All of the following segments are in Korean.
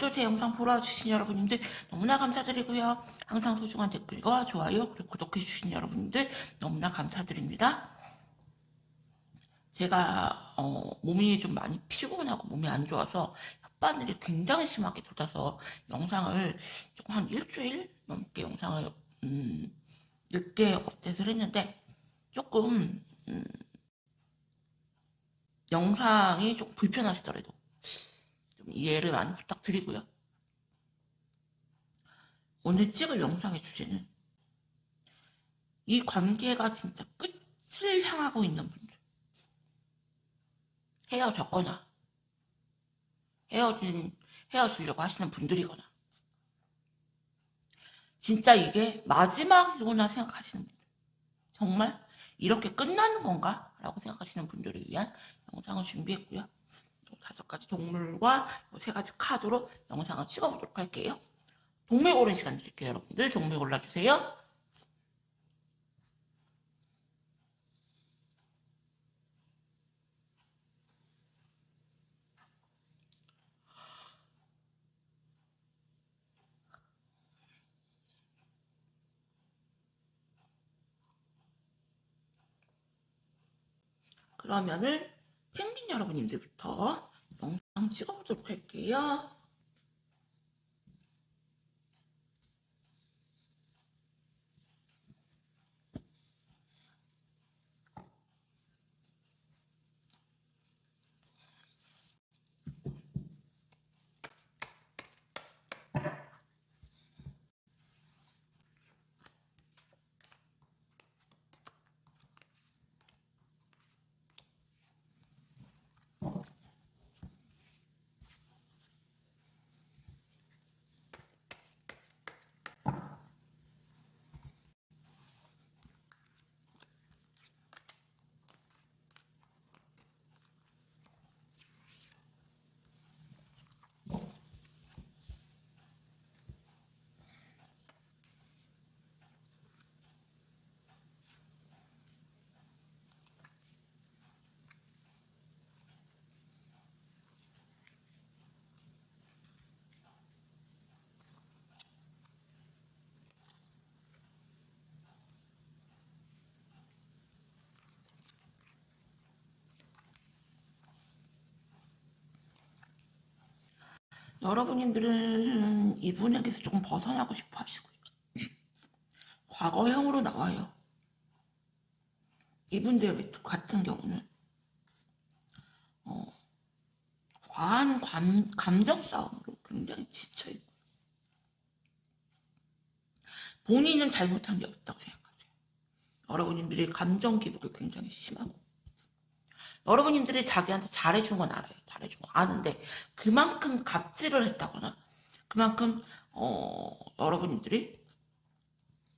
오늘도 제 영상 보러 와주신 여러분들 너무나 감사드리고요. 항상 소중한 댓글과 좋아요 그리고 구독해주신 여러분들 너무나 감사드립니다. 제가 몸이 좀 많이 피곤하고 몸이 안 좋아서 혓바늘이 굉장히 심하게 돋아서 영상을 조금 한 일주일 넘게 영상을 늦게 업데이트를 했는데 조금 영상이 좀 불편하시더라도 좀 이해를 많이 부탁드리고요. 오늘 찍을 영상의 주제는 이 관계가 진짜 끝을 향하고 있는 분들, 헤어졌거나 헤어지려고 하시는 분들이거나 진짜 이게 마지막이구나 생각하시는 분들, 정말 이렇게 끝나는 건가? 라고 생각하시는 분들을 위한 영상을 준비했고요. 5가지 동물과 3가지 카드로 영상을 찍어보도록 할게요. 동물 고르는 시간 드릴게요. 여러분들 동물 골라주세요. 그러면은 펭귄 여러분님들부터 영상 찍어보도록 할게요. 여러분들은 이분에게서 조금 벗어나고 싶어 하시고요. 과거형으로 나와요. 이분들 같은 경우는 과한 감정 싸움으로 굉장히 지쳐있고 본인은 잘못한 게 없다고 생각하세요. 여러분들이 감정 기복이 굉장히 심하고 여러분들이 자기한테 잘해준 건 알아요. 잘해준 건 아는데 그만큼 갑질을 했다거나 그만큼 여러분들이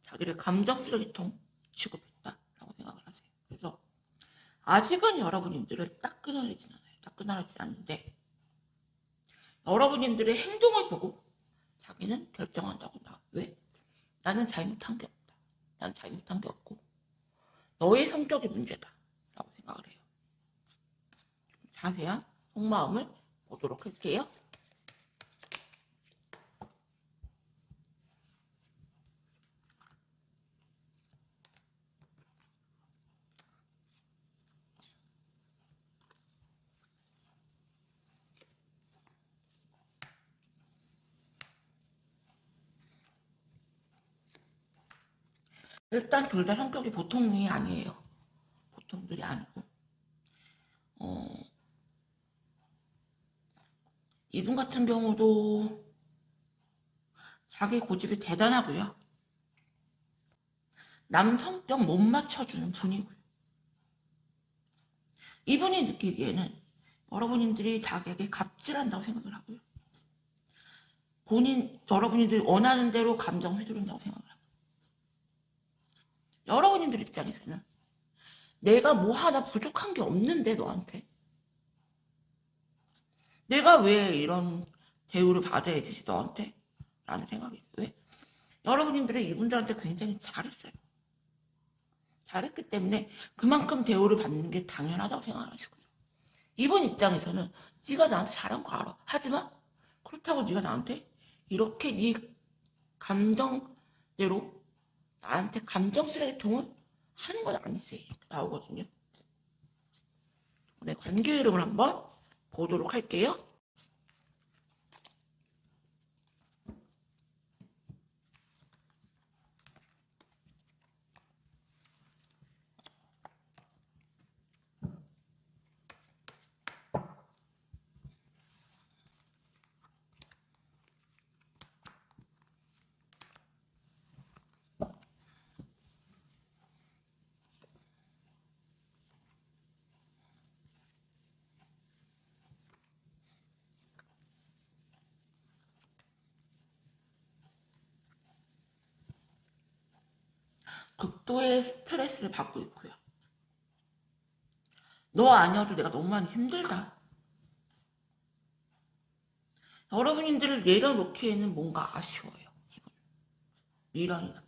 자기를 감정 쓰레기통 취급했다라고 생각을 하세요. 그래서 아직은 여러분들을 딱 끊어내진 않아요. 딱 끊어내진 않는데 여러분들의 행동을 보고 자기는 결정한다고 나. 왜? 나는 잘못한 게 없다. 나는 잘못한 게 없고 너의 성격이 문제다. 라고 생각을 해요. 자세한 속마음을 보도록 할게요. 일단 둘 다 성격이 보통이 아니에요. 보통들이 아니고 이분 같은 경우도 자기 고집이 대단하고요. 남 성격 못 맞춰주는 분이고요. 이분이 느끼기에는 여러분들이 자기에게 갑질한다고 생각을 하고요. 여러분들이 원하는 대로 감정 휘두른다고 생각을 하고요. 여러분들 입장에서는 내가 뭐 하나 부족한 게 없는데 너한테 내가 왜 이런 대우를 받아야 되지 너한테? 라는 생각이 있어요. 왜? 여러분들은 이분들한테 굉장히 잘했어요. 잘했기 때문에 그만큼 대우를 받는 게 당연하다고 생각하시고요. 이분 입장에서는 네가 나한테 잘한 거 알아. 하지만 그렇다고 네가 나한테 이렇게 네 감정대로 나한테 감정 쓰레기통을 하는 건 아니지. 이렇게 나오거든요. 네, 관계 이름을 한번 보도록 할게요. 극도의 스트레스를 받고 있고요. 너 아니어도 내가 너무 많이 힘들다. 여러분들을 내려놓기에는 뭔가 아쉬워요. 이분. 미련이다.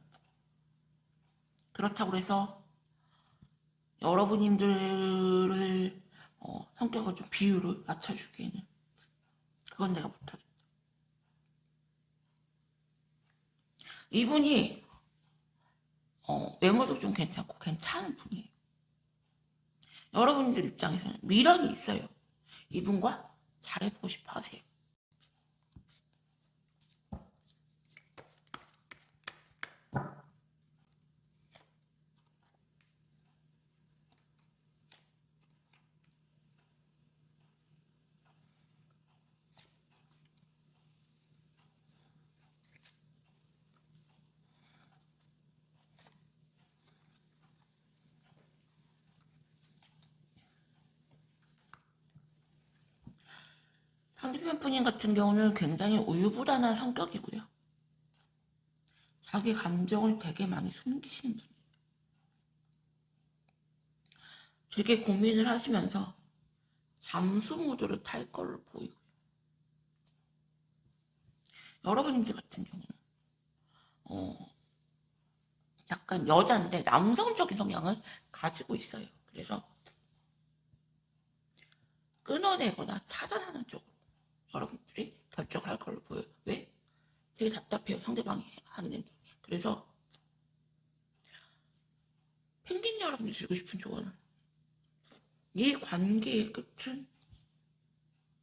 그렇다고 해서 여러분들을 성격을 좀 비율을 맞춰주기에는 그건 내가 못하겠다. 이분이 외모도 좀 괜찮고 괜찮은 분이에요. 여러분들 입장에서는 미련이 있어요. 이분과 잘해보고 싶어 하세요. 상대편 분인 같은 경우는 굉장히 우유부단한 성격이고요. 자기 감정을 되게 많이 숨기시는 분이에요. 되게 고민을 하시면서 잠수 모드를 탈 걸로 보이고요. 여러분들 같은 경우는 약간 여자인데 남성적인 성향을 가지고 있어요. 그래서 끊어내거나 차단하는 쪽으로 여러분들이 결정을 할 걸로 보여요. 왜? 되게 답답해요. 상대방이 하는 일. 그래서 펭귄 여러분들이 주고 싶은 조언은 이 관계의 끝은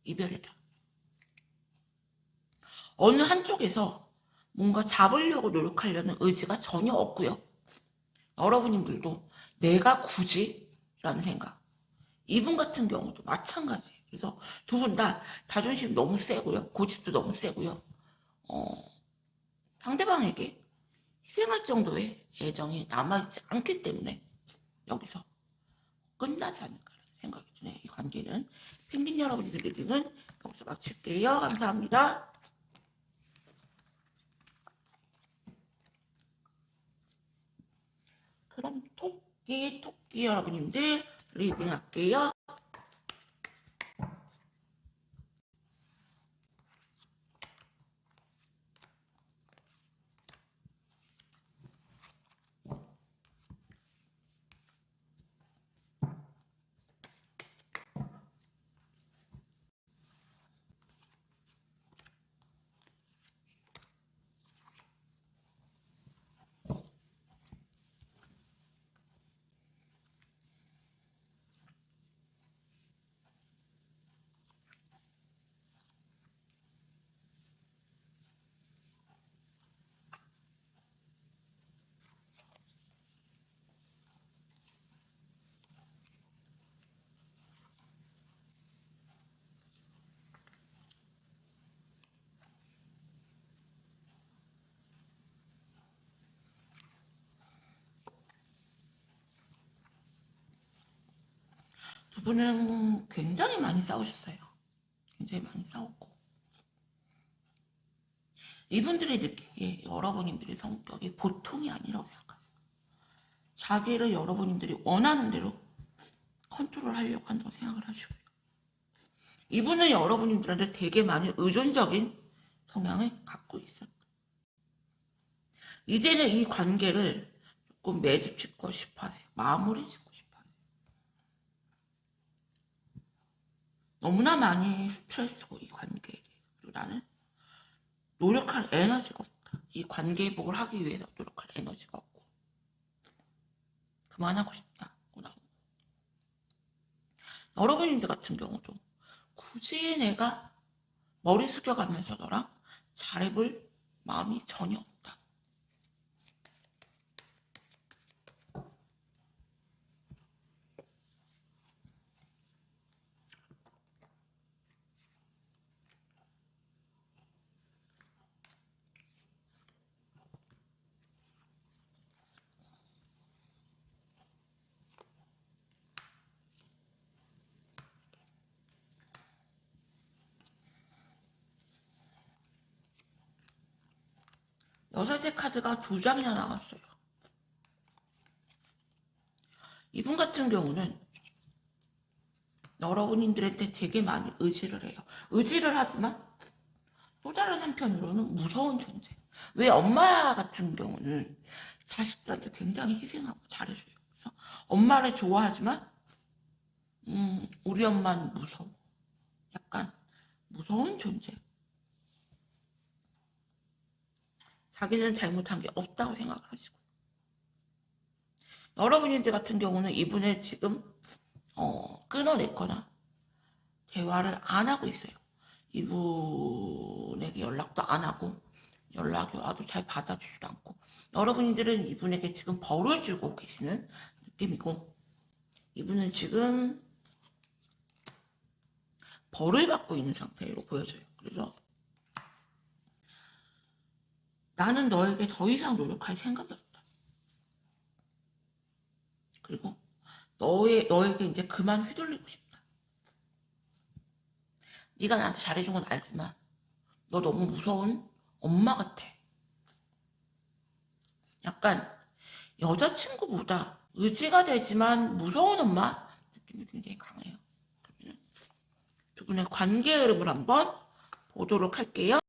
이별이다. 어느 한쪽에서 뭔가 잡으려고 노력하려는 의지가 전혀 없고요. 여러분들도 내가 굳이 라는 생각. 이분 같은 경우도 마찬가지. 그래서 두 분 다 자존심 너무 세고요. 고집도 너무 세고요. 상대방에게 희생할 정도의 애정이 남아있지 않기 때문에 여기서 끝나지 않을까라는 생각이 드네요. 이 관계는. 펭귄 여러분들에게는 여기서 마칠게요. 감사합니다. 그럼 토끼 여러분들 리딩할게요. 두 분은 굉장히 많이 싸우셨어요. 굉장히 많이 싸웠고 이분들이 느끼기에 여러분들의 성격이 보통이 아니라고 생각하세요. 자기를 여러분들이 원하는 대로 컨트롤하려고 한다고 생각을 하시고요. 이분은 여러분들한테 되게 많이 의존적인 성향을 갖고 있었다. 이제는 이 관계를 조금 매듭 짓고 싶어 하세요. 마무리 짓고 싶어 하세요. 너무나 많이 스트레스고 이 관계에. 그리고 나는 노력할 에너지가 없다. 이 관계 회복을 하기 위해서 노력할 에너지가 없고 그만하고 싶다. 여러분들 같은 경우도 굳이 내가 머리 숙여가면서 너랑 잘해볼 마음이 전혀 없다. 여섯의 카드가 2장이나 나왔어요. 이분 같은 경우는 여러분들한테 되게 많이 의지를 해요. 의지를 하지만 또 다른 한편으로는 무서운 존재. 왜 엄마 같은 경우는 자식들한테 굉장히 희생하고 잘해줘요. 그래서 엄마를 좋아하지만 우리 엄마는 무서워. 약간 무서운 존재. 자기는 잘못한 게 없다고 생각을 하시고 여러분들 같은 경우는 이분을 지금 끊어냈거나 대화를 안 하고 있어요. 이분에게 연락도 안 하고 연락이 와도 잘 받아주지도 않고 여러분들은 이분에게 지금 벌을 주고 계시는 느낌이고 이분은 지금 벌을 받고 있는 상태로 보여져요. 그래서 나는 너에게 더 이상 노력할 생각이 없다. 그리고 너에게 이제 그만 휘둘리고 싶다. 네가 나한테 잘해준 건 알지만 너 너무 무서운 엄마 같아. 약간 여자친구보다 의지가 되지만 무서운 엄마 느낌이 굉장히 강해요. 그러면 두 분의 관계 흐름을 한번 보도록 할게요.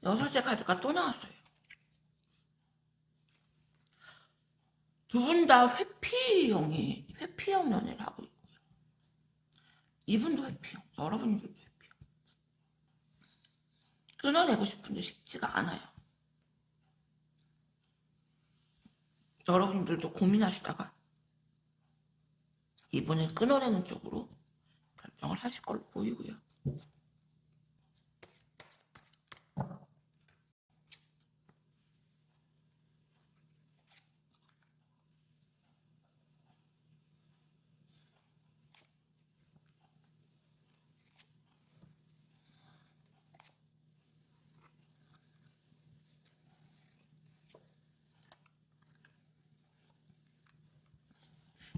여섯째 카드가 또 나왔어요. 두 분 다 회피형 연애를 하고 있고요. 이분도 회피형, 여러분들도 회피형. 끊어내고 싶은데 쉽지가 않아요. 여러분들도 고민하시다가 이분을 끊어내는 쪽으로 결정을 하실 걸로 보이고요.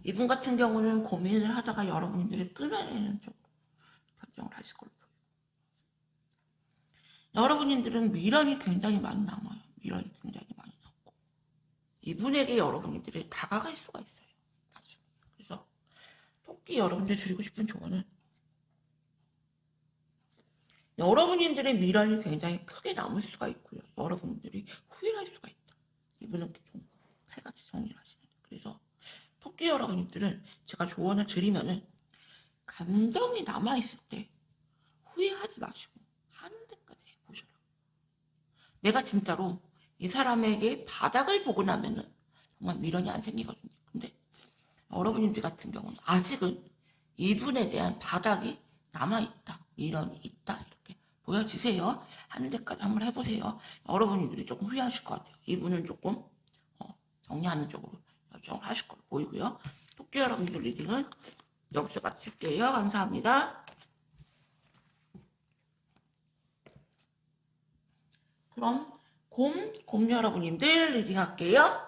이분 같은 경우는 고민을 하다가 여러분들이 끊어내는 쪽으로 결정을 하실 걸로 보여요. 여러분들은 미련이 굉장히 많이 남아요. 미련이 굉장히 많이 남고 이분에게 여러분들이 다가갈 수가 있어요. 나중에. 그래서 토끼 여러분들 드리고 싶은 조언은 여러분들의 미련이 굉장히 크게 남을 수가 있고요. 여러분들이 후회할 수가 있다. 이분은 좀 세 가지 정리를 하시는. 그래서 토끼 여러분들은 제가 조언을 드리면은 감정이 남아있을 때 후회하지 마시고 하는 데까지 해보셔요. 내가 진짜로 이 사람에게 바닥을 보고 나면은 정말 미련이 안 생기거든요. 근데 여러분들 같은 경우는 아직은 이분에 대한 바닥이 남아있다. 미련이 있다. 이렇게 보여지세요. 하는 데까지 한번 해보세요. 여러분들이 조금 후회하실 것 같아요. 이분은 조금 정리하는 쪽으로 결정을 하실 걸로 보이고요. 토끼 여러분들 리딩은 여기서 마칠게요. 감사합니다. 그럼 곰 여러분님들 리딩 할게요.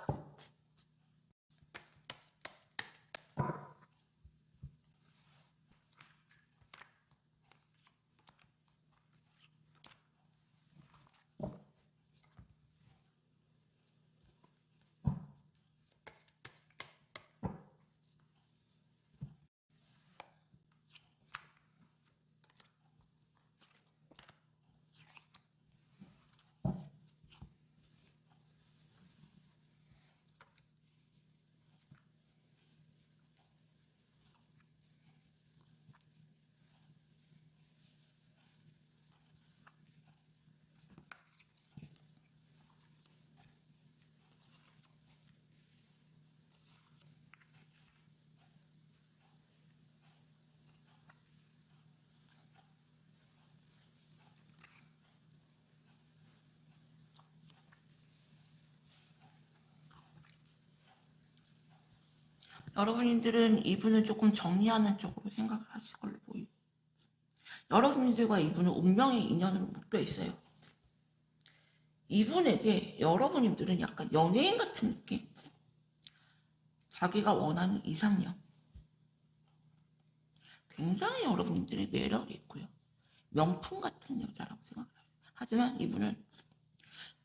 여러분들은 이분을 조금 정리하는 쪽으로 생각을 하실 걸로 보이고, 여러분들과 이분은 운명의 인연으로 묶여 있어요. 이분에게 여러분들은 약간 연예인 같은 느낌, 자기가 원하는 이상형, 굉장히 여러분들의 매력이 있고요. 명품 같은 여자라고 생각을 해요. 하지만 이분은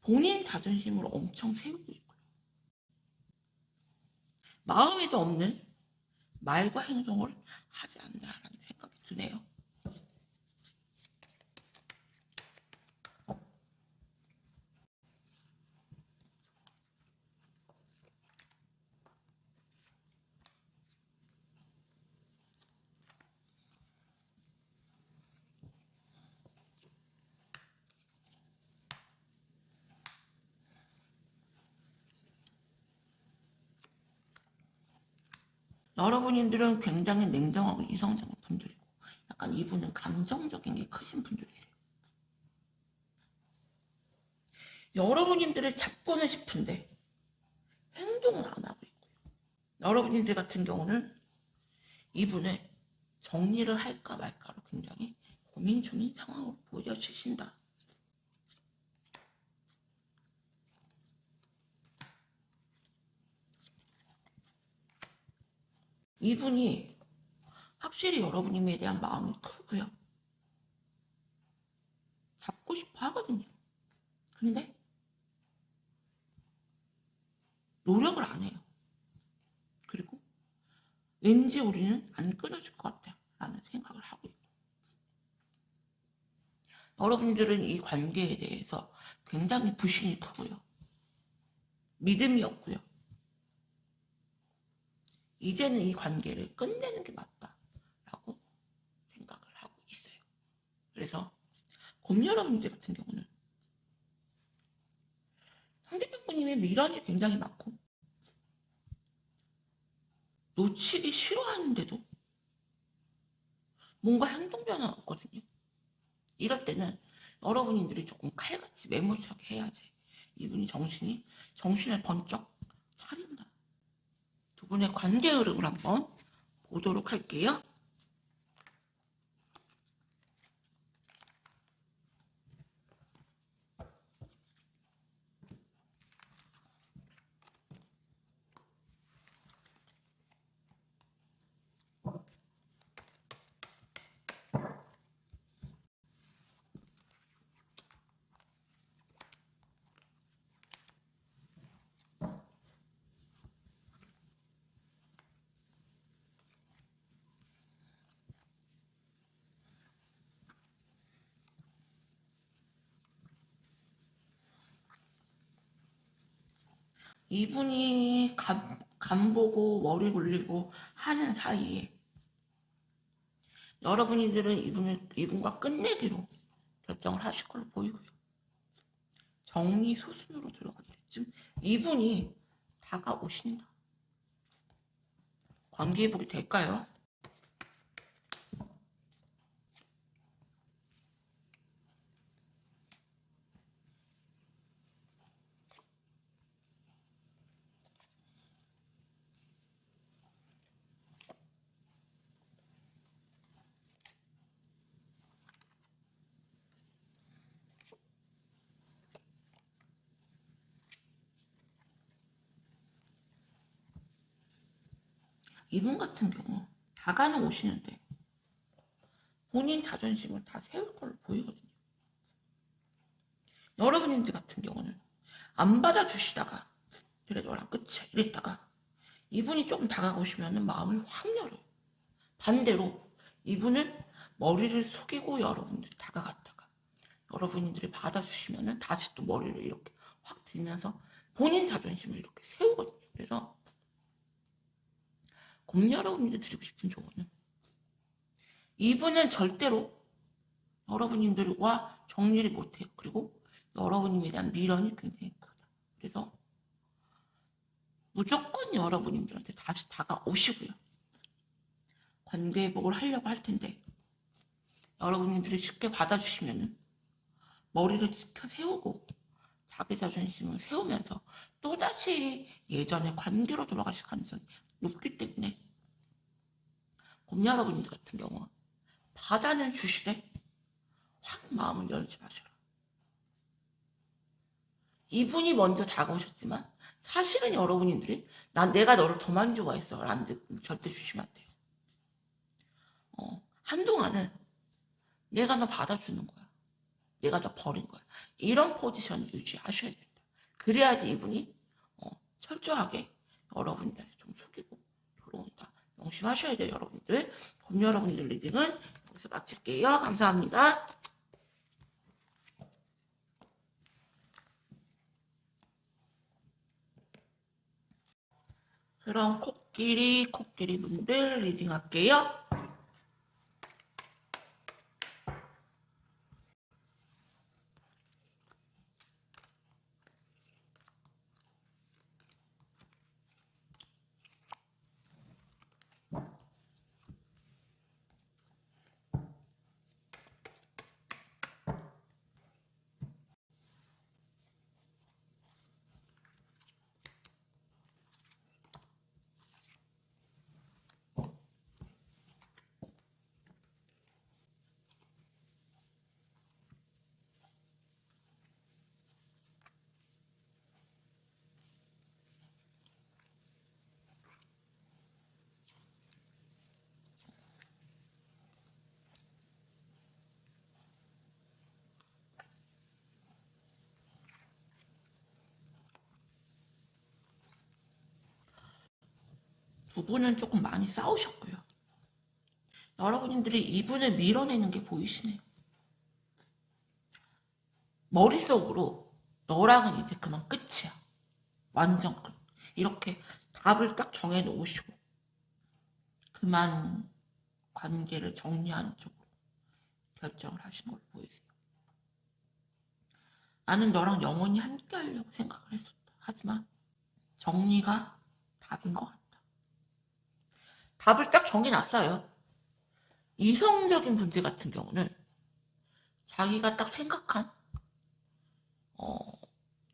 본인 자존심으로 엄청 세우고 있고요. 마음에도 없는 말과 행동을 하지 않나라는 생각이 드네요. 여러분들은 굉장히 냉정하고 이성적인 분들이고, 약간 이분은 감정적인 게 크신 분들이세요. 여러분들을 잡고는 싶은데 행동은 안 하고 있고요. 여러분들 같은 경우는 이분을 정리를 할까 말까로 굉장히 고민 중인 상황으로 보여주신다. 이분이 확실히 여러분에 대한 마음이 크고요. 잡고 싶어 하거든요. 근데 노력을 안 해요. 그리고 왠지 우리는 안 끊어질 것 같아 라는 생각을 하고 있고, 여러분들은 이 관계에 대해서 굉장히 불신이 크고요. 믿음이 없고요. 이제는 이 관계를 끝내는 게 맞다라고 생각을 하고 있어요. 그래서 곰 여러분들 같은 경우는 상대편 분님의 미련이 굉장히 많고 놓치기 싫어하는데도 뭔가 행동 변화가 없거든요. 이럴 때는 여러분들이 조금 칼같이 매몰차게 해야지 이분이 정신을 번쩍 차린다. 두 분의 관계 흐름을 한번 보도록 할게요. 이분이 간 보고 머리 굴리고 하는 사이에 여러분들은 이분과 끝내기로 결정을 하실 걸로 보이고요. 정리소순으로 들어갈 때쯤 이분이 다가오신다. 관계회복이 될까요? 이분 같은 경우 다가는 오시는데 본인 자존심을 다 세울 걸로 보이거든요. 여러분들 같은 경우는 안 받아주시다가 그래 너랑 끝이야 이랬다가 이분이 조금 다가오시면 마음을 확 열어요. 반대로 이분은 머리를 숙이고 여러분들이 다가갔다가 여러분들이 받아주시면 다시 또 머리를 이렇게 확 들면서 본인 자존심을 이렇게 세우거든요. 그래서 곰 여러분들이 드리고 싶은 조언은 이분은 절대로 여러분들과 정리를 못해요. 그리고 여러분에 대한 미련이 굉장히 크다. 그래서 무조건 여러분들한테 다시 다가오시고요. 관계 회복을 하려고 할 텐데 여러분들이 쉽게 받아주시면 머리를 지켜 세우고 자기 자존심을 세우면서 또다시 예전의 관계로 돌아가실 가능성이 높기 때문에 곰 여러분들 같은 경우 받아는 주시되 확 마음을 열지 마셔라. 이분이 먼저 다가오셨지만 사실은 여러분들이 내가 너를 더 많이 좋아했어 라는 느낌 절대 주시면 안 돼요. 한동안은 내가 너 받아주는 거야. 내가 너 버린 거야. 이런 포지션을 유지하셔야 된다. 그래야지 이분이 철저하게 여러분들 좀 숙이고 들어온다. 명심하셔야 돼요, 여러분들. 곰 여러분들 리딩은 여기서 마칠게요. 감사합니다. 그럼 코끼리 분들 리딩 할게요. 두 분은 조금 많이 싸우셨고요. 여러분들이 이분을 밀어내는 게 보이시네요. 머릿속으로 너랑은 이제 그만 끝이야. 완전 끝. 이렇게 답을 딱 정해놓으시고 그만 관계를 정리하는 쪽으로 결정을 하신 걸로 보이세요. 나는 너랑 영원히 함께 하려고 생각을 했었다. 하지만 정리가 답인 것 같다. 답을 딱 정해놨어요. 이성적인 분들 같은 경우는 자기가 딱 생각한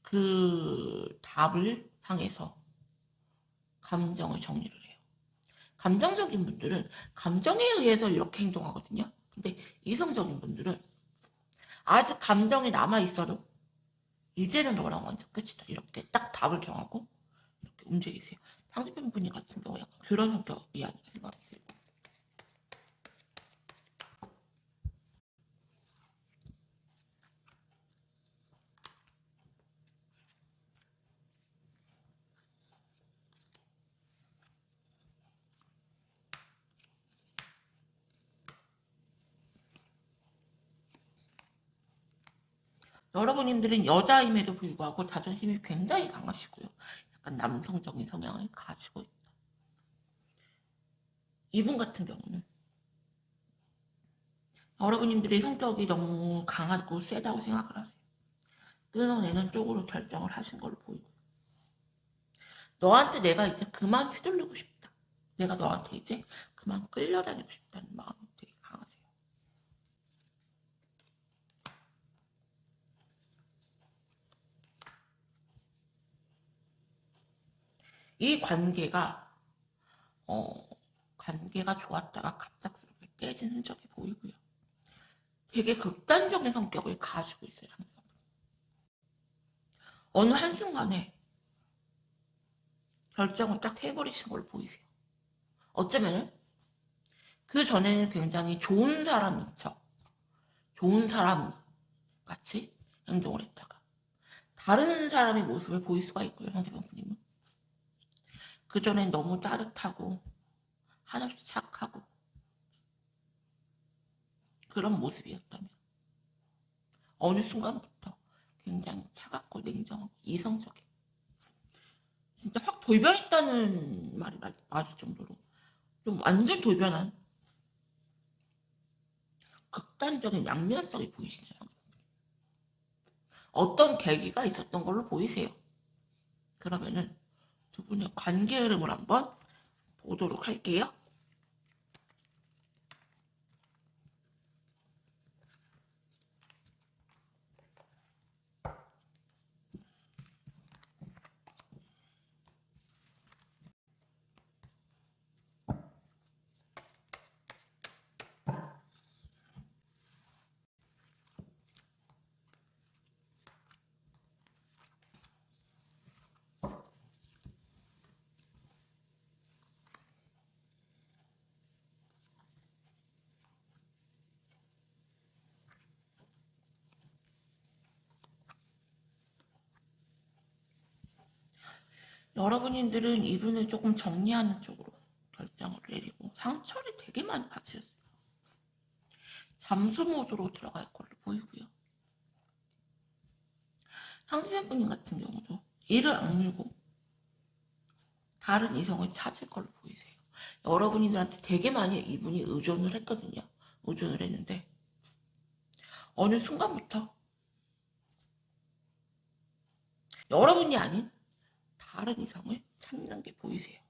그 답을 향해서 감정을 정리를 해요. 감정적인 분들은 감정에 의해서 이렇게 행동하거든요. 근데 이성적인 분들은 아직 감정이 남아있어도 이제는 너랑 완전 끝이다. 이렇게 딱 답을 정하고 이렇게 움직이세요. 상대편 분이 같은 경우 약간 그런 성격이 아닌가 생각해요. 여러분들은 여자임에도 불구하고 자존심이 굉장히 강하시고요. 약간 남성적인 성향을 가지고 있다. 이분 같은 경우는 여러분들의 성격이 너무 강하고 세다고 생각을 하세요. 끊어내는 쪽으로 결정을 하신 걸로 보이고 너한테 내가 이제 그만 휘둘르고 싶다. 내가 너한테 이제 그만 끌려다니고 싶다는 마음이 되게 강하세요. 이 관계가 좋았다가 갑작스럽게 깨진 흔적이 보이고요. 되게 극단적인 성격을 가지고 있어요. 상대방. 어느 한순간에 결정을 딱 해버리신 걸로 보이세요. 어쩌면 그 전에는 굉장히 좋은 사람인 척, 좋은 사람 같이 행동을 했다가 다른 사람의 모습을 보일 수가 있고요. 상대방님은 그 전엔 너무 따뜻하고 한없이 착하고 그런 모습이었다면 어느 순간부터 굉장히 차갑고 냉정하고 이성적인 진짜 확 돌변했다는 말이 맞을 정도로 좀 완전 돌변한 극단적인 양면성이 보이시네요. 어떤 계기가 있었던 걸로 보이세요. 그러면은 두 분의 관계 흐름을 한번 보도록 할게요. 여러분들은 이분을 조금 정리하는 쪽으로 결정을 내리고 상처를 되게 많이 받으셨어요. 잠수 모드로 들어갈 걸로 보이고요. 상대편분 같은 경우도 이를 악물고 다른 이성을 찾을 걸로 보이세요. 여러분들한테 되게 많이 이분이 의존을 했거든요. 의존을 했는데 어느 순간부터 여러분이 아닌 다른 이성을 찾는 게 보이세요.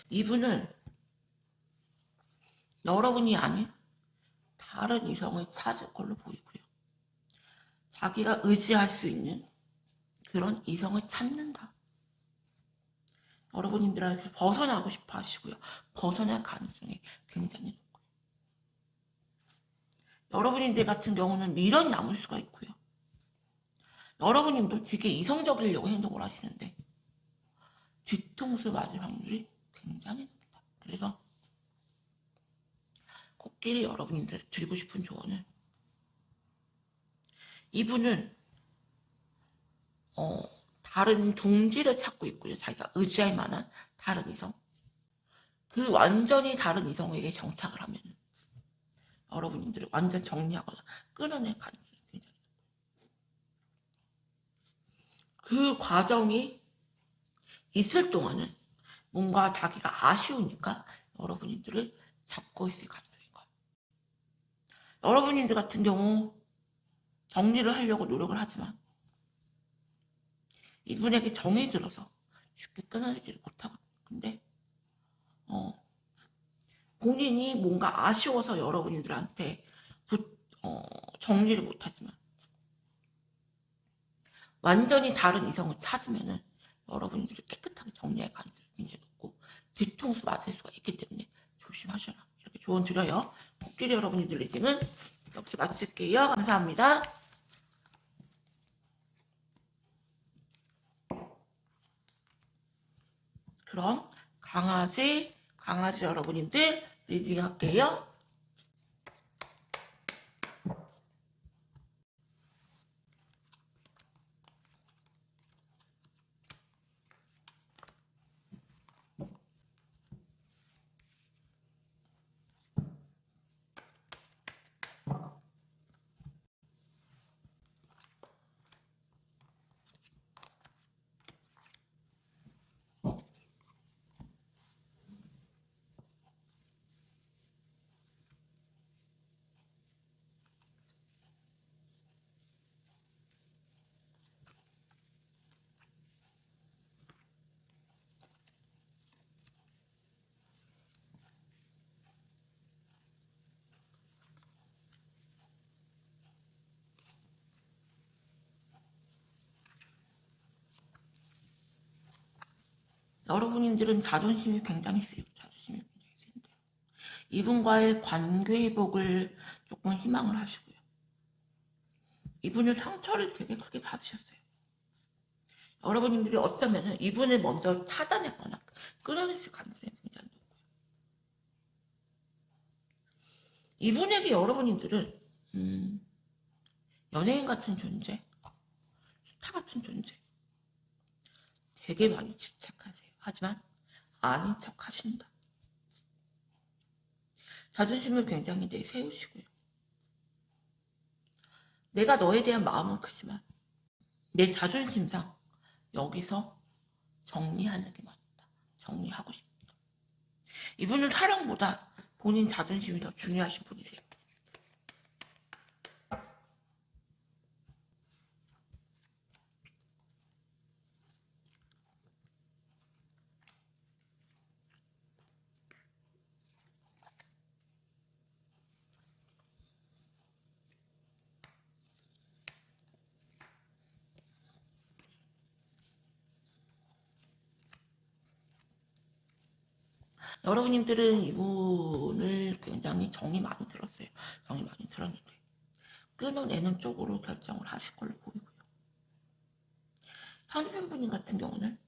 이분은 여러분이 아닌 다른 이성을 찾을 걸로 보이고요. 자기가 의지할 수 있는 그런 이성을 찾는다. 여러분들한테 벗어나고 싶어 하시고요. 벗어날 가능성이 굉장히 높고요. 여러분들 같은 경우는 미련이 남을 수가 있고요. 여러분님도 되게 이성적이려고 행동을 하시는데 뒤통수 맞을 확률이 굉장히 높다. 그래서 코끼리 여러분들 드리고 싶은 조언은 이분은 다른 둥지를 찾고 있고요. 자기가 의지할 만한 다른 이성. 그 완전히 다른 이성에게 정착을 하면 여러분들을 완전 정리하거나 끌어낼 가능성이 굉장히 높아요. 그 과정이 있을 동안은 뭔가 자기가 아쉬우니까 여러분들을 잡고 있을 가능성이 커요. 여러분들 같은 경우 정리를 하려고 노력을 하지만 이분에게 정이 들어서 쉽게 끊어내지를 못하거든요. 근데 본인이 뭔가 아쉬워서 여러분들한테 정리를 못하지만 완전히 다른 이성을 찾으면은 여러분들이 깨끗하게 정리할 가능성이 굉장히 높고 뒤통수 맞을 수가 있기 때문에 조심하셔라. 이렇게 조언 드려요. 코끼리 여러분들 리딩은 여기서 마칠게요. 감사합니다. 그럼 강아지 여러분들 리딩 할게요. 여러분들은 자존심이 굉장히 세요. 자존심이 굉장히 센데 이분과의 관계 회복을 조금 희망을 하시고요. 이분을 상처를 되게 크게 받으셨어요. 여러분들이 어쩌면 이분을 먼저 차단했거나 끌어냈을 가능성이 굉장히 높고요. 이분에게 여러분들은 연예인 같은 존재, 스타 같은 존재 되게 많이 집착하세요. 하지만 아닌 척 하신다. 자존심을 굉장히 내세우시고요. 내가 너에 대한 마음은 크지만 내 자존심상 여기서 정리하는 게 맞다. 정리하고 싶다. 이분은 사랑보다 본인 자존심이 더 중요하신 분이세요. 여러분들은 이분을 굉장히 정이 많이 들었어요. 정이 많이 들었는데 끊어내는 쪽으로 결정을 하실 걸로 보이고요. 상대편분님 같은 경우는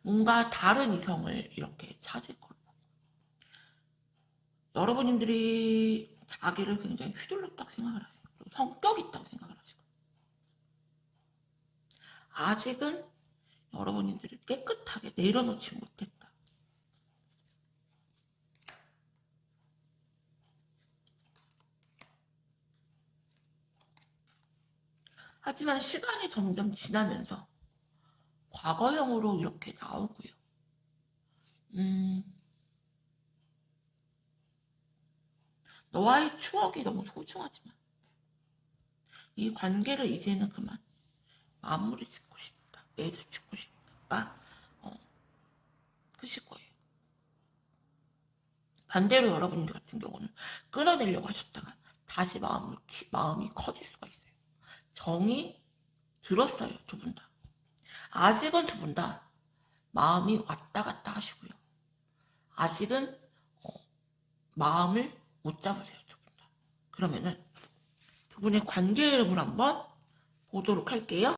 뭔가 다른 이성을 이렇게 찾을 걸로 보여요. 여러분들이 자기를 굉장히 휘둘렀다고 생각을 하세요. 그리고 성격이 있다고 생각을 하시고, 아직은 여러분들이 깨끗하게 내려놓지 못했다. 하지만 시간이 점점 지나면서 과거형으로 이렇게 나오고요. 너와의 추억이 너무 소중하지만 이 관계를 이제는 그만 마무리 짓고 싶다, 매듭 짓고 싶다가 크실 거예요. 반대로 여러분들 같은 경우는 끌어내려고 하셨다가 다시 마음이 커질 수가 있어요. 정이 들었어요, 두 분 다. 아직은 두 분 다 마음이 왔다 갔다 하시고요. 아직은 마음을 못 잡으세요, 두 분 다. 그러면은 두 분의 관계 이름을 한번 보도록 할게요.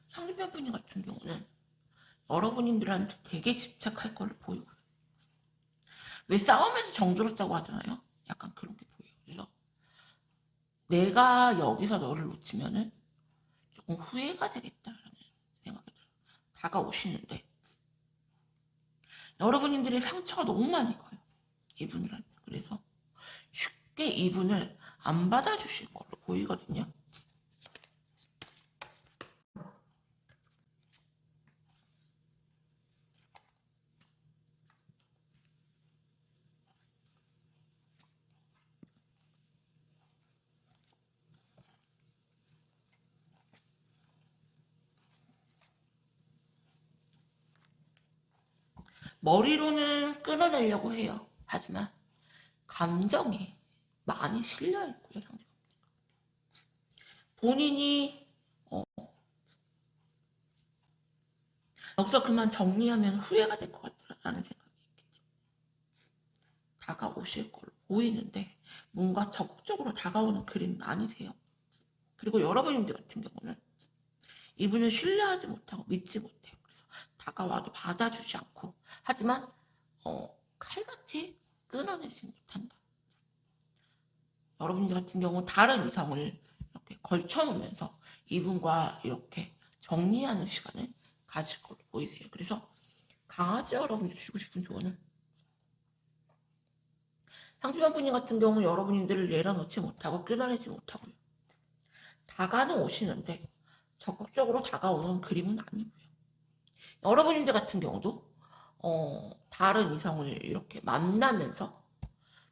상대편 분이 같은 경우는 여러분들한테 되게 집착할 걸로 보이고요. 왜 싸움에서 정들었다고 하잖아요. 약간 그런 게 보여요. 그래서 내가 여기서 너를 놓치면은 조금 후회가 되겠다라는 생각이 들어요. 다가오시는데 여러분들의 상처가 너무 많이 커요. 이분들한테. 그래서 쉽게 이분을 안 받아주실 걸로 보이거든요. 머리로는 끊어내려고 해요. 하지만 감정이 많이 실려있고요. 상대방. 본인이 여기서 그만 정리하면 후회가 될 것 같다는 생각이 있겠죠. 다가오실 걸로 보이는데 뭔가 적극적으로 다가오는 그림은 아니세요. 그리고 여러분들 같은 경우는 이분을 신뢰하지 못하고 믿지 못해요. 그래서 다가와도 받아주지 않고, 하지만 칼같이 끊어내지 못한다. 여러분들 같은 경우 다른 이성을 이렇게 걸쳐놓으면서 이분과 이렇게 정리하는 시간을 가질 걸로 보이세요. 그래서 강아지 여러분들 주고 싶은 조언은, 상대방 분이 같은 경우 여러분들을 내려놓지 못하고 끊어내지 못하고요. 다가는 오시는데 적극적으로 다가오는 그림은 아니고요. 여러분들 같은 경우도 다른 이성을 이렇게 만나면서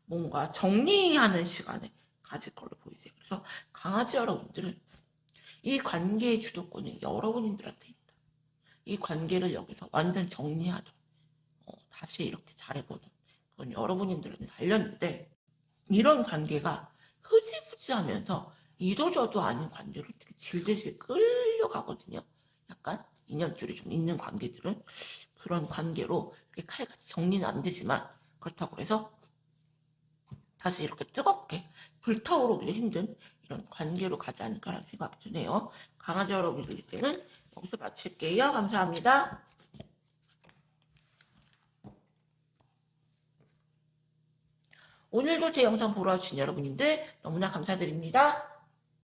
뭔가 정리하는 시간을 가질 걸로 보이세요. 그래서 강아지 여러분들은 이 관계의 주도권은 여러분들한테 있다. 이 관계를 여기서 완전 정리하든 다시 이렇게 잘해보든 그건 여러분들한테 달렸는데, 이런 관계가 흐지부지하면서 이도저도 아닌 관계로 되게 질질질 끌려가거든요. 약간 인연줄이 좀 있는 관계들은 그런 관계로 이렇게 칼같이 정리는 안 되지만, 그렇다고 해서 다시 이렇게 뜨겁게 불타오르기 힘든 이런 관계로 가지 않을까라는 생각이 드네요. 강아지 여러분들께는 여기서 마칠게요. 감사합니다. 오늘도 제 영상 보러 와주신 여러분들 너무나 감사드립니다.